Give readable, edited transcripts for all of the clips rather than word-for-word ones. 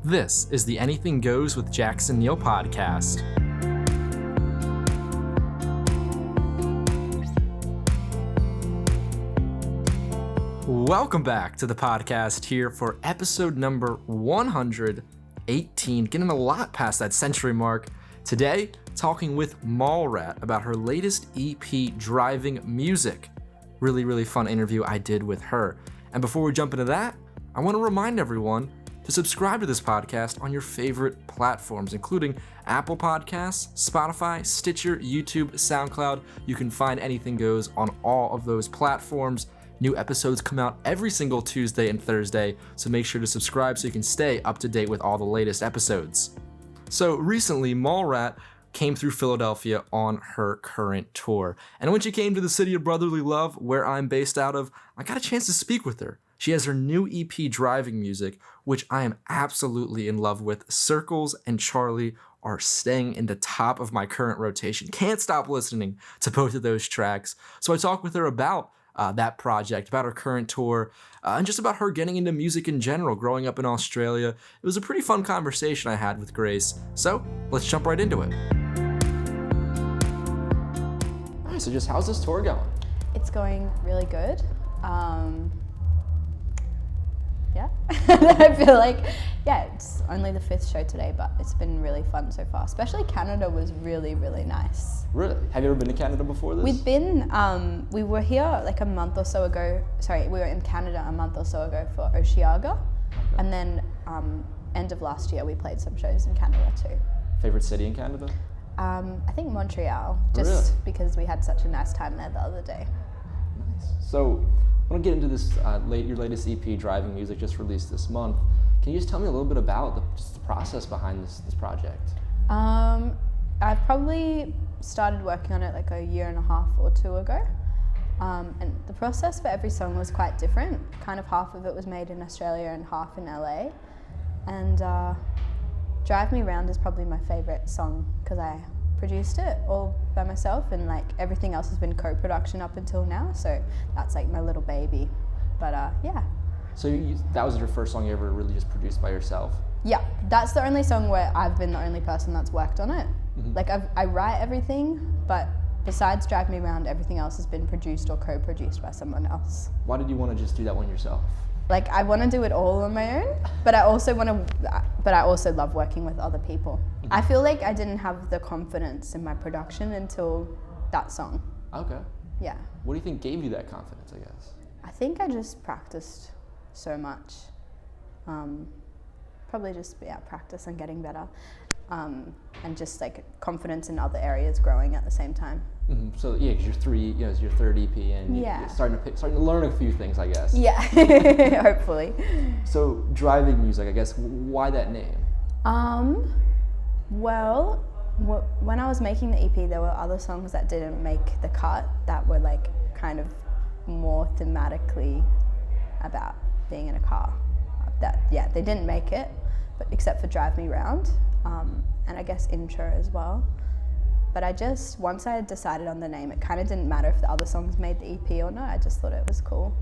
This is the Anything Goes with Jackson Neill podcast. Welcome back to the podcast here for episode number 118, getting a lot past that century mark. Today, talking with Mallrat about her latest EP, Driving Music. Really fun interview I did with her. And before we jump into that, I want to remind everyone to subscribe to this podcast on your favorite platforms, including Apple Podcasts, Spotify, Stitcher, YouTube, SoundCloud. You can find Anything Goes on all of those platforms. New episodes come out every single Tuesday and Thursday, so make sure to subscribe so you can stay up to date with all the latest episodes. So recently, Mallrat came through Philadelphia on her current tour. And when she came to the city of brotherly love, where I'm based out of, I got a chance to speak with her. She has her new EP, Driving Music, which I am absolutely in love with. Circles and Charlie are staying in the top of my current rotation. Can't stop listening to both of those tracks. So I talked with her about that project, about her current tour, and just about her getting into music in general, growing up in Australia. It was a pretty fun conversation I had with Grace. So let's jump right into it. All right, so just how's this tour going? It's going really good. Yeah, I feel like, it's only the 5th show today, but it's been really fun so far. Especially Canada was really nice. Really? Have you ever been to Canada before this? We've been, we were here like a month or so ago. Sorry, we were in Canada a month or so ago for Osheaga. Okay. And then end of last year, we played some shows in Canada too. Favorite city in Canada? I think Montreal, just really? Because we had such a nice time there the other day. Nice. So, I want to get into this, your latest EP, Driving Music, just released this month. Can you just tell me a little bit about the process behind this project? I've probably started working on it like a year and a half or 2 ago. And the process for every song was quite different. Kind of half of it was made in Australia and half in LA. And Drive Me Round is probably my favorite song because I produced it all by myself, and like everything else has been co-production up until now, so that's like my little baby. But yeah. So that was your first song you ever really just produced by yourself? Yeah, that's the only song where I've been the only person that's worked on it. Mm-hmm. Like I write everything, but besides Drive Me Round, everything else has been produced or co-produced by someone else. Why did you want to just do that one yourself? Like I want to do it all on my own, but I also love working with other people. Mm-hmm. I feel like I didn't have the confidence in my production until that song. Okay. Yeah. What do you think gave you that confidence, I guess? I think I just practiced so much. Probably just practice and getting better. And just like confidence in other areas growing at the same time. Mm-hmm. So yeah, because it's your third EP, and you're starting to learn a few things, I guess. Yeah, hopefully. So Driving Music, I guess. Why that name? Well, when I was making the EP, there were other songs that didn't make the cut that were like kind of more thematically about being in a car. They didn't make it, but except for Drive Me Round. And I guess Intro as well. But once I had decided on the name, it kind of didn't matter if the other songs made the EP or not. I just thought it was cool.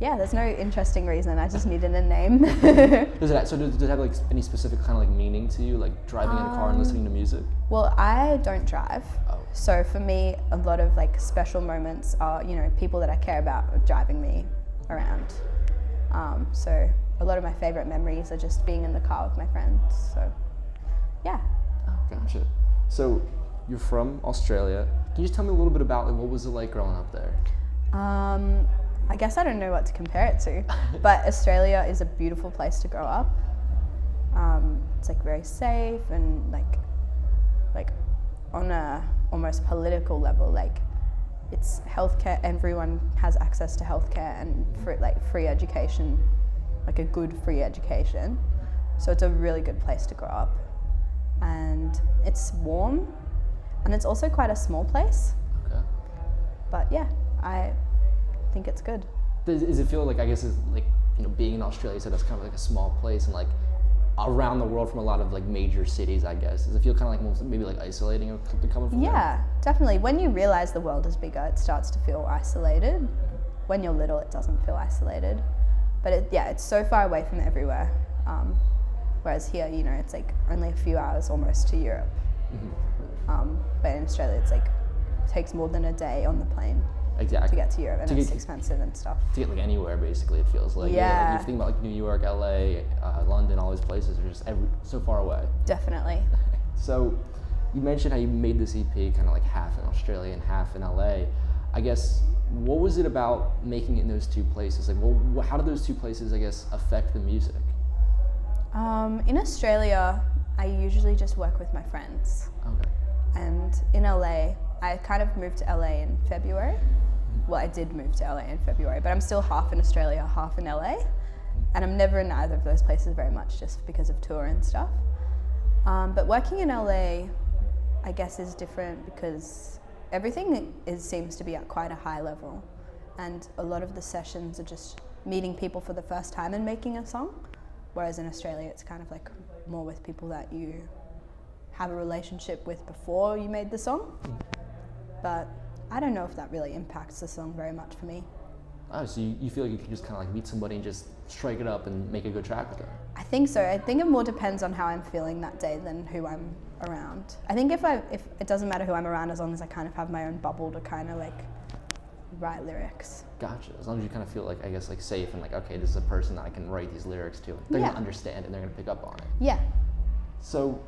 Yeah, there's no interesting reason. I just needed a name. Does it have like any specific kind of like meaning to you, like driving in a car and listening to music? Well, I don't drive. Oh. So for me, a lot of like special moments are, people that I care about are driving me around. So a lot of my favorite memories are just being in the car with my friends. So, yeah. Oh, gotcha. So you're from Australia. Can you just tell me a little bit about what was it like growing up there? I guess I don't know what to compare it to, but Australia is a beautiful place to grow up. It's like very safe and like on a almost political level, like it's healthcare. Everyone has access to healthcare and free education, like a good free education. So it's a really good place to grow up. And it's warm, and it's also quite a small place. Okay. But yeah, I think it's good. Does it feel like, I guess, it's like, being in Australia, so that's kind of like a small place and like around the world from a lot of like major cities, I guess. Does it feel kind of like maybe like isolating or something coming from there? Yeah, definitely. When you realize the world is bigger, it starts to feel isolated. When you're little, it doesn't feel isolated. But it's so far away from everywhere. Whereas here, you know, it's like only a few hours almost to Europe. But in Australia, it's like takes more than a day on the plane Exactly. to get to Europe, and To it's get- expensive and stuff. To get like anywhere, basically, it feels like. Yeah. Like, you think about like New York, LA, London, all these places are just so far away. Definitely. So, you mentioned how you made this EP kind of like half in Australia and half in LA. I guess, what was it about making it in those two places? Like, well, how did those two places, I guess, affect the music? In Australia, I usually just work with my friends. Okay. And in LA, I kind of moved to LA in February. Well, I did move to LA in February, but I'm still half in Australia, half in LA. And I'm never in either of those places very much just because of tour and stuff. But working in LA, I guess, is different because everything seems to be at quite a high level. And a lot of the sessions are just meeting people for the first time and making a song. Whereas in Australia, it's kind of like more with people that you have a relationship with before you made the song. But I don't know if that really impacts the song very much for me. Oh, so you feel like you can just kind of like meet somebody and just strike it up and make a good track with them? I think so. I think it more depends on how I'm feeling that day than who I'm around. I think if it doesn't matter who I'm around, as long as I kind of have my own bubble to kind of like write lyrics. Gotcha. As long as you kind of feel like, I guess, like safe and like, okay, this is a person that I can write these lyrics to. They're Yeah. gonna understand and they're gonna pick up on it. Yeah. So,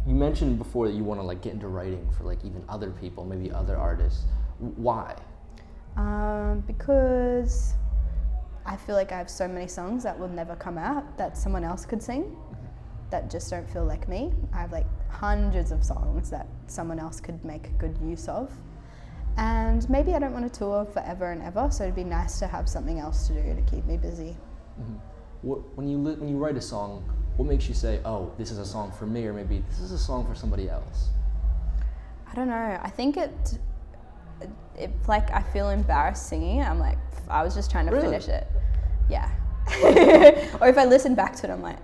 you mentioned before that you want to like get into writing for like even other people, maybe other artists. Why? Because I feel like I have so many songs that will never come out that someone else could sing that just don't feel like me. I have like hundreds of songs that someone else could make good use of. And maybe I don't want to tour forever and ever, so it'd be nice to have something else to do to keep me busy. When you write a song, what makes you say, oh, this is a song for me, or maybe this is a song for somebody else? I don't know. I think it like I feel embarrassed singing it. I'm like, I was just trying to Really? finish it. Yeah. Or if I listen back to it, I'm like,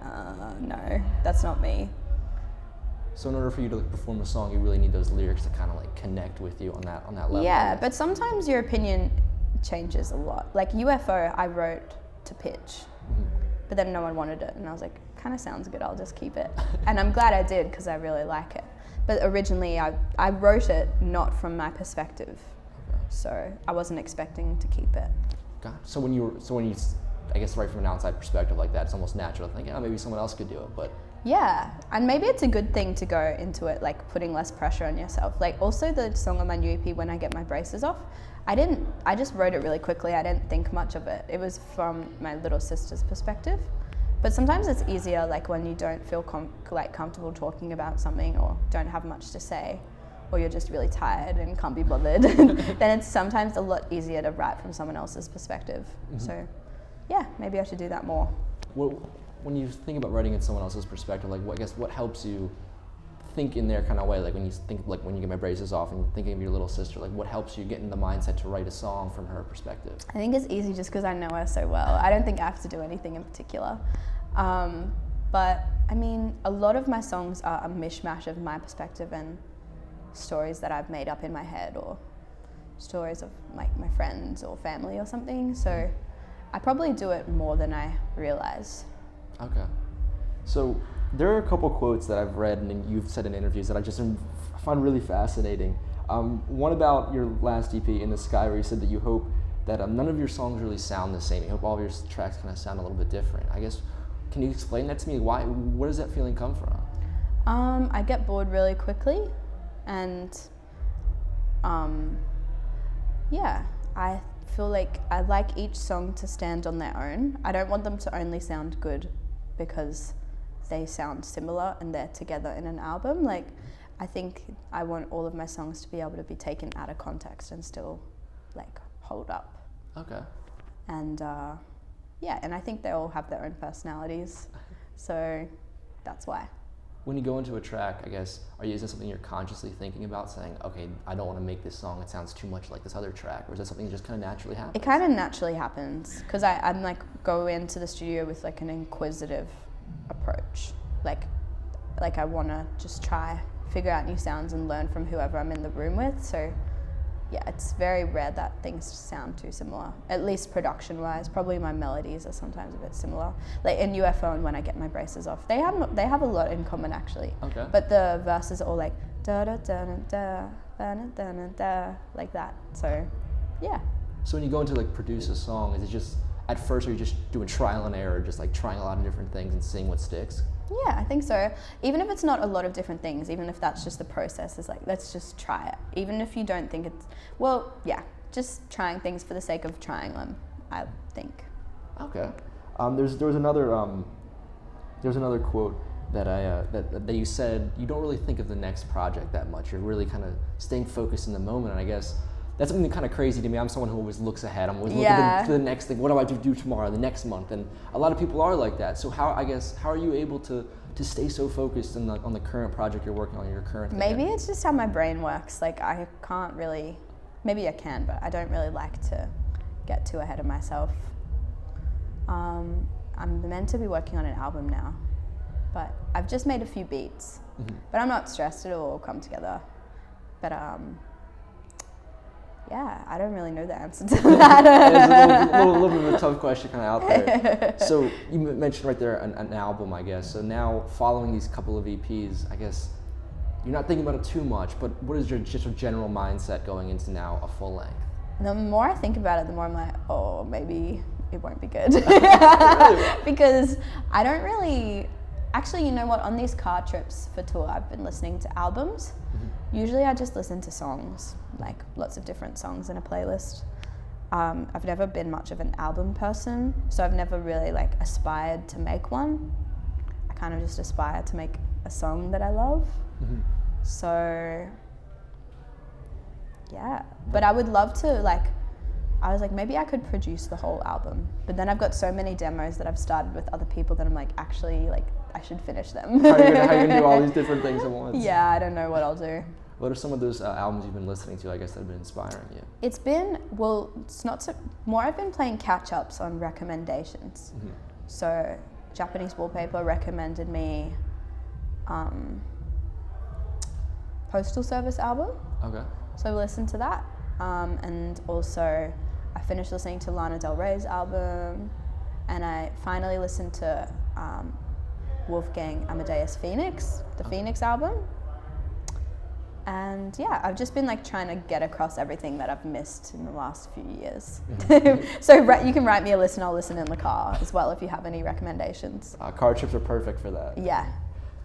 no, that's not me. So in order for you to like perform a song, you really need those lyrics to kind of like connect with you on that level. Yeah, but sometimes your opinion changes a lot. Like UFO, I wrote to pitch, but then no one wanted it, and I was like, kind of sounds good, I'll just keep it. And I'm glad I did because I really like it. But originally, I wrote it not from my perspective, so I wasn't expecting to keep it. God. So when you I guess write from an outside perspective like that, it's almost natural to think, oh, maybe someone else could do it, but. Yeah, and maybe it's a good thing to go into it like putting less pressure on yourself. Like also the song on my new EP, When I Get My Braces Off, I just wrote it really quickly. I didn't think much of it. It was from my little sister's perspective. But sometimes it's easier like when you don't feel comfortable talking about something or don't have much to say, or you're just really tired and can't be bothered, then it's sometimes a lot easier to write from someone else's perspective. So yeah, maybe I should do that more. When you think about writing in someone else's perspective, like what helps you think in their kind of way? Like when you think like When You Get My Braces Off and thinking of your little sister, like what helps you get in the mindset to write a song from her perspective? I think it's easy just because I know her so well. I don't think I have to do anything in particular. But I mean, a lot of my songs are a mishmash of my perspective and stories that I've made up in my head, or stories of like my friends or family or something. So I probably do it more than I realize. Okay. So there are a couple quotes that I've read and you've said in interviews that I just find really fascinating. One about your last EP, In the Sky, where you said that you hope that none of your songs really sound the same. You hope all of your tracks kind of sound a little bit different. I guess, can you explain that to me? Where does that feeling come from? I get bored really quickly, and yeah, I feel like I like each song to stand on their own. I don't want them to only sound good because they sound similar and they're together in an album. Like, I think I want all of my songs to be able to be taken out of context and still like hold up. Okay. And yeah, and I think they all have their own personalities, so that's why. When you go into a track, I guess, is this something you're consciously thinking about, saying, okay, I don't want to make this song, it sounds too much like this other track, or is that something that just kind of naturally happens? It kind of naturally happens, because I'm like, go into the studio with like an inquisitive approach. Like I want to just try, figure out new sounds and learn from whoever I'm in the room with, so yeah, it's very rare that things sound too similar, at least production-wise. Probably my melodies are sometimes a bit similar. Like in UFO and When I Get My Braces Off, they have a lot in common actually. Okay. But the verses are all like da da da da da da da da da, like that. So, yeah. So when you go into like produce a song, is it just at first are you just doing trial and error, just like trying a lot of different things and seeing what sticks? Yeah, I think so. Even if it's not a lot of different things, even if that's just the process, is like, let's just try it. Even if you don't think it's, well, yeah, just trying things for the sake of trying them, I think. Okay. There was another quote that that you said you don't really think of the next project that much. You're really kind of staying focused in the moment, and I guess that's something kind of crazy to me. I'm someone who always looks ahead. I'm always looking to the next thing. What do I do tomorrow, the next month? And a lot of people are like that. So how are you able to stay so focused on the current project you're working on, your current thing? Maybe it's just how my brain works. Like I can't really, maybe I can, but I don't really like to get too ahead of myself. I'm meant to be working on an album now, but I've just made a few beats. Mm-hmm. But I'm not stressed. It'll all come together. But yeah, I don't really know the answer to that. It's a little bit of a tough question kind of out there. So you mentioned right there an album, I guess. So now following these couple of EPs, I guess you're not thinking about it too much, but what is your just your general mindset going into now a full length? The more I think about it, the more I'm like, oh, maybe it won't be good. Because I don't really, actually, you know what, on these car trips for tour, I've been listening to albums. Mm-hmm. Usually I just listen to songs, like lots of different songs in a playlist. I've never been much of an album person, so I've never really like aspired to make one. I kind of just aspire to make a song that I love. Mm-hmm. So yeah, but I would love to I was like, maybe I could produce the whole album, but then I've got so many demos that I've started with other people that I'm like, actually, like, I should finish them. How are you gonna do all these different things at once? Yeah, I don't know what I'll do. What are some of those albums you've been listening to, I guess, that have been inspiring you? It's been, well, it's not so, more I've been playing catch-ups on recommendations. Mm-hmm. So, Japanese Wallpaper recommended me Postal Service album. Okay. So I listened to that. And also, I finished listening to Lana Del Rey's album, and I finally listened to Wolfgang Amadeus Phoenix, the Phoenix album. And yeah, I've just been like trying to get across everything that I've missed in the last few years. Mm-hmm. So you can write me a list and I'll listen in the car as well if you have any recommendations. Car trips are perfect for that. Yeah.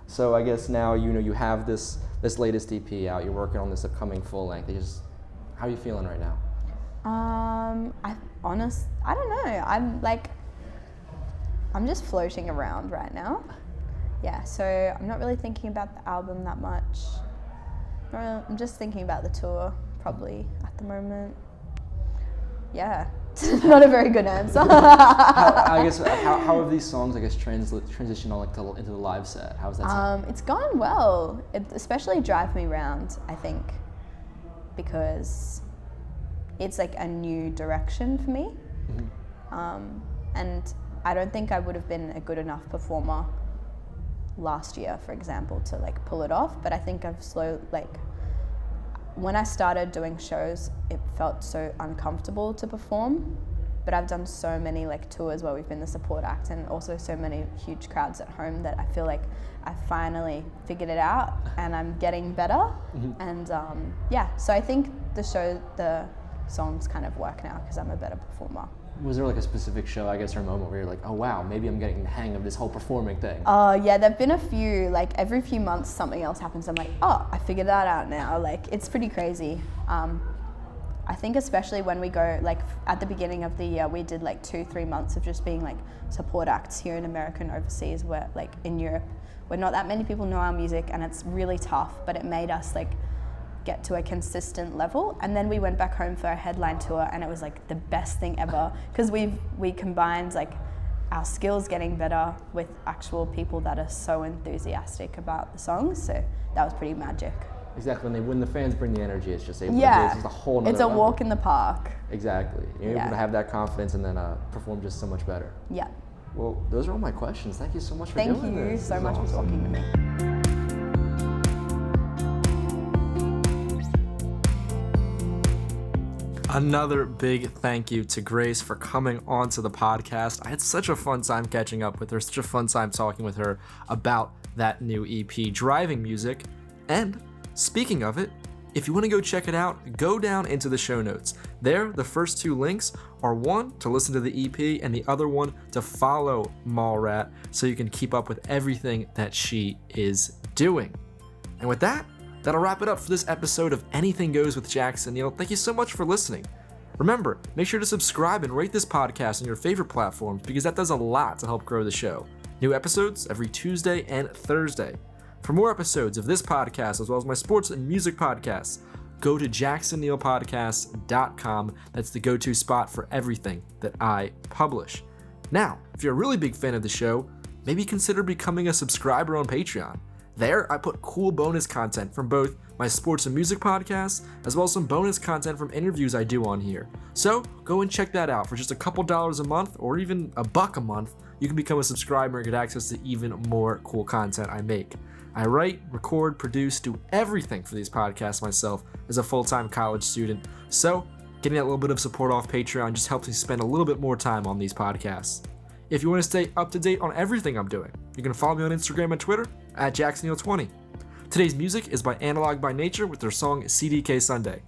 So I guess now you have this latest EP out. You're working on this upcoming full length. How are you feeling right now? I don't know. I'm just floating around right now. Yeah, so I'm not really thinking about the album that much. I'm just thinking about the tour, probably, at the moment. Yeah, not a very good answer. How have these songs, I guess, transitioned into the live set? How's that? It's gone well, especially Drive Me Round, I think, because it's like a new direction for me. Mm-hmm. And I don't think I would have been a good enough performer last year, for example, to like pull it off, but I think I've when I started doing shows, it felt so uncomfortable to perform, but I've done so many like tours where we've been the support act and also so many huge crowds at home that I feel like I finally figured it out and I'm getting better. Mm-hmm. And so I think the songs kind of work now because I'm a better performer. Was there like a specific show, I guess, or a moment where you're like, oh wow, maybe I'm getting the hang of this whole performing thing? Yeah, there've been a few, like every few months something else happens. I'm like, oh, I figured that out now. Like, it's pretty crazy. I think especially when we go, like at the beginning of the year, we did like 2-3 months of just being like support acts here in America and overseas, where like in Europe, where not that many people know our music and it's really tough, but it made us like get to a consistent level. And then we went back home for our headline tour and it was like the best thing ever because we combined like our skills getting better with actual people that are so enthusiastic about the songs. So that was pretty magic. Exactly. When the fans bring the energy, it's just able to it's a whole nother level. Walk in the park. Exactly. You're able to have that confidence and then perform just so much better. Yeah. Well, those are all my questions. Thank you so much for doing this. Thank you so much for talking to me. Another big thank you to Grace for coming on to the podcast. I had such a fun time catching up with her, such a fun time talking with her about that new EP, Driving Music. And speaking of it, if you want to go check it out, go down into the show notes. There, the first two links are one to listen to the EP and the other one to follow Mallrat so you can keep up with everything that she is doing. And with that, that'll wrap it up for this episode of Anything Goes with Jax and Neill. Thank you so much for listening. Remember, make sure to subscribe and rate this podcast on your favorite platforms because that does a lot to help grow the show. New episodes every Tuesday and Thursday. For more episodes of this podcast, as well as my sports and music podcasts, go to jacksonneillpodcast.com. That's the go-to spot for everything that I publish. Now, if you're a really big fan of the show, maybe consider becoming a subscriber on Patreon. There, I put cool bonus content from both my sports and music podcasts, as well as some bonus content from interviews I do on here. So, go and check that out. For just a couple dollars a month, or even $1 a month, you can become a subscriber and get access to even more cool content I make. I write, record, produce, do everything for these podcasts myself as a full-time college student. So, getting that little bit of support off Patreon just helps me spend a little bit more time on these podcasts. If you want to stay up to date on everything I'm doing, you can follow me on Instagram and Twitter at JacksonNeill20. Today's music is by Analog by Nature with their song CDK Sunday.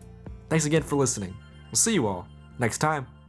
Thanks again for listening. We'll see you all next time.